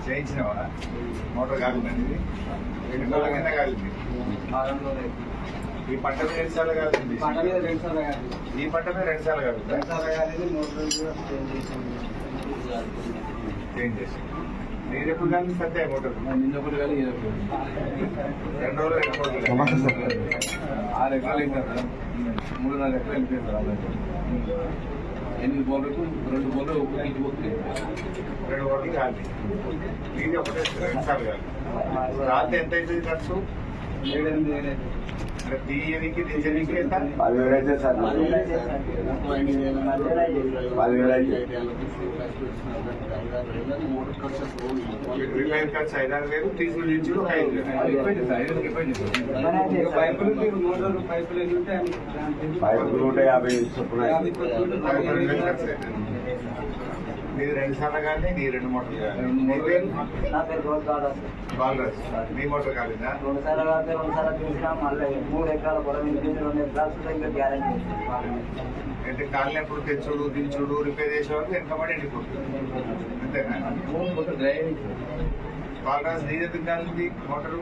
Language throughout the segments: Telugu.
చేయించినావా? మోటార్ కాలిందండి. ఎన్ని రోజుల కింద కాలింది? ఈ పంట మీద 2 సార్లు కాలింది. ఈ పంట మీద 2 సార్లు కాలింది. చేంజ్ చేసి నేను ఎప్పుడు కానీ సత్య మోటార్ నిన్నప్పుడు కానీ 2 రోజులు 6 ఎకరాలు ఇంకా 3-4 ఎకరాలు వెళ్ళిపోయింది సార్. 8 బోర్లకు 2 బోర్లు ఇంటికి పోతుంది. 2 బోర్లు కాదు ఇది ఒకటే 2 సార్లు కాదు. రాత్రి ఎంత అవుతుంది ఖర్చు? 7-8 తీయనికి దించడానికి ఎంత? 10,000 అయితే సార్. 10,000 అయితే రిపేర్ ఖర్చు 5-6,000 తీసుకుని 5,000 పైపులు 150 చొప్పున. నీది 2 సార్లు కానీ నీ 2 మోటార్లు కానీ. నీ మోటార్ కాలిందా? 2 సార్లు కాదు, 2 సార్లు తీసినా మళ్ళీ 3 ఎకరాల పొలం 2 ఎకరాలు ఇంకా గ్యారెంటీ. అంటే కాలినప్పుడు తెచ్చుడు దించుడు రిపేర్ చేసేవాళ్ళు వెనకబడి ఎండిపోతుంది అంతేనా? బాలరాజు నీది ఎందుకు కాలింది మోటారు?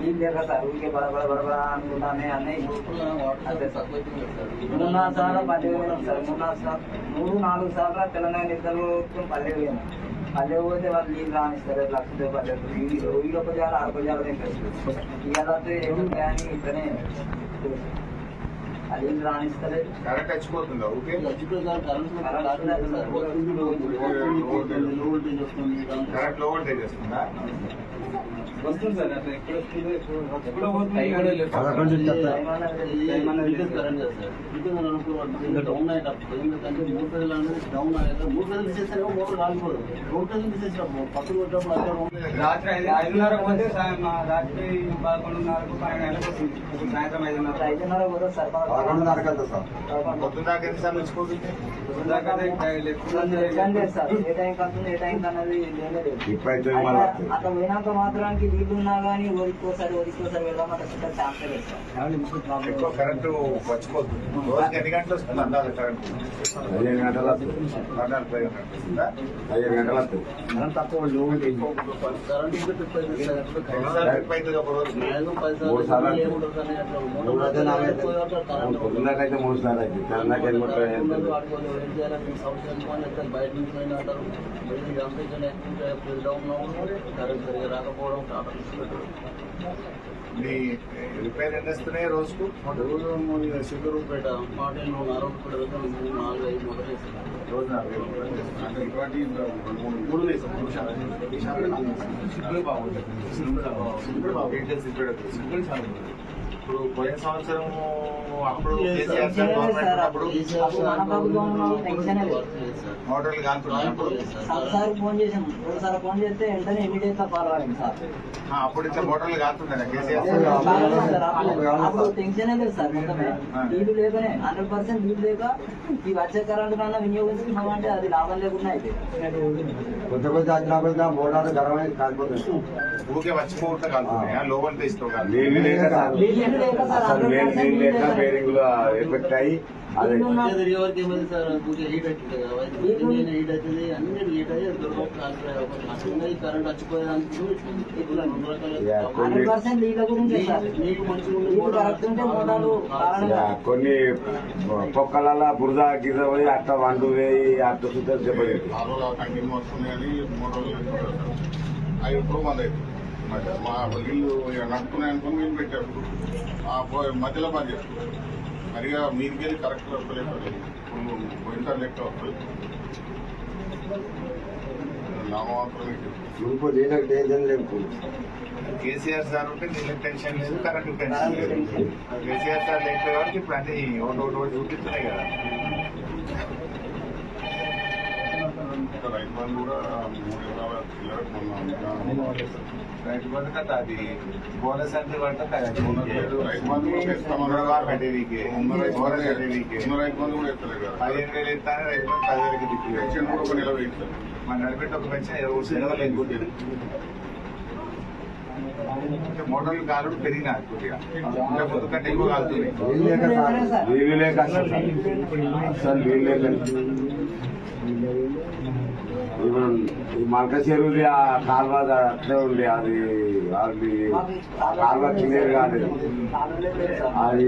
నీళ్ళు లేక సార్ ఊరికే బరబర అనుకుంటానే అన్నయ్య 3-4 సార్లు 10,000 సార్. 3-4 సార్లు తెలంగాణ ఇద్దరు 10,000. పల్లె పోతే వాళ్ళు నీళ్ళు రానిస్తారు. 1,00,000 10,000 వీళ్ళు ఒక జాల 6 జాల తింటారు. ఇవాళ కానీ ఇక్కడనే అది నీళ్ళు రానిస్తారు. కరెక్ట్ చచ్చిపోతుందా? ఓకే కరెక్ట్ లో వోల్టేజ్ వస్తుందా? వస్తుంది సార్. అట్లా ఎక్కడ వస్తుంది ఎప్పుడో డౌన్ అయ్యేటప్పుడు ఎందుకంటే 3 పేజీలు అనేది డౌన్ అయ్యాక 3 పేజీలు తీసేసారేమో మోటార్ కాలిపోదు. 2 పేజీలు తీసేసినప్పుడు పక్కన కొట్టినప్పుడు రాత్రి 5:30 పోతే రాత్రి 11:30 12 వస్తుంది. సాయంత్రం 5:30 పోతే సార్ 11:30 సార్. పొద్దుదాకా ఎన్నిసార్లు వచ్చిపోతుంది? సార్ ఏ టైం కలుతుంది ఏ టైం కన్నది అట్లా పోయినాక మాత్రానికి వీళ్ళు ఉన్నా కానీ ఓడికోసారి వెళ్ళామంటే ఛాన్స్ లేదు సార్. ఎక్కువ కరెంటు వచ్చిపోతుంది. రోజుకి ఎన్ని గంటలు వస్తుంది అందాలి కరెంటు? 15 గంటలు 15 గంటలు వస్తుంది. తక్కువ పొద్దున్నకైతే 3 సార్లు అయితే బయట నుంచి పోయిన అంటారు. కరెంట్ సరిగా రాకపోవడం మీ రిపేర్ ఎన్ని వస్తున్నాయి రోజుకు? సిద్ధరూపేట మాటలు 4 వెళ్తాం. 4-5 మోటార్లు వేస్తున్నాం రోజు 4 అంటే ఇటువంటి 3 వేసాం. ఇప్పుడు పోయిన సంవత్సరం అప్పుడు మోటార్లు కాల్పున్నప్పుడు సార్ ఫోన్ చేసాం. 2 సార్లు ఫోన్ చేస్తే వెంటనే ఇమీడియట్ గా ఫాలో అయింది సార్. అప్పుడు ఇట్లా మోటార్లు కాలుతున్నాయి కేసీఆర్. అప్పుడు టెన్షన్ లేదు సార్. మొత్తమే నీళ్లు లేకనే 100% నీళ్లు లేక ఈ వచ్చే కరెంట్ కన్నా వినియోగించుకున్నామంటే అది లాభం లేకుండా అయితే కొద్ది వచ్చినప్పుడు మోటార్ గర్వం కాలిపోతుంది. ఊకే వచ్చిపోతా కాలుతున్నాయా? లోపల తీసుకో బేరింగ్లు ఎఫెక్ట్ అయ్యి అదే తిరిగే వరకు ఏమైంది సార్? హీట్ అవుతుంది కదా, హీట్ అవుతుంది, అన్ని హీట్ అయ్యి కరెంట్ వచ్చిపోయేదానికి కొన్ని పొక్కల బురద గిరద పోయి అట్ట వండు వేయి అట్ట సుద్దరు చెప్పలేదు. అవి ఇప్పుడు మంది మా నీళ్ళు నడుపుకున్నాయి అనుకుని నీళ్ళు పెట్టారు. మధ్యలో పని చేస్తారు. సరిగా మీదికి వెళ్ళి కరెక్ట్ వస్తలేదు. పోయినసారి లెక్క వస్తుంది. నామాత్రం కేసీఆర్ సార్ ఉంటే నీళ్ళకి టెన్షన్ లేదు, కరెంటు టెన్షన్ లేదు. కేసీఆర్ సార్ లేకపోయే వరకు ఇప్పుడు అన్ని ఒకటి చూపిస్తున్నాయి కదా. రైతు బంధు కూడా 3 ఎకరాల రైతు బంధు కదా అది బోనస్ అంటే పడుతుంది. రైతు బంధు కూడా ఇస్తామన్నారు. కట్టేదికి రైతు బంధు కూడా ఇస్తలేదు కదా. 15,000 ఇస్తానే రైతు బంధు 10,000కి దిక్కు. పెన్షన్ కూడా ఒక నెల వేస్తారు. మన నడిపెట్టి ఒక పెన్షన్ 20 నెలలు ఎక్కువ. మోటార్లు కాలు పెరిగినాయి కొద్దిగా ఇంకా ముందు కంటే ఎక్కువ కాలుతున్నాయి. నీళ్ళు లేక అసలు నీళ్ళు లేక ఇప్పుడు ఈ మల్క చెరువుది ఆ కాలువ అట్లే ఉంది. అది కాలువ క్లియర్ కాలేదు. కాలువలే లేదు సార్. అది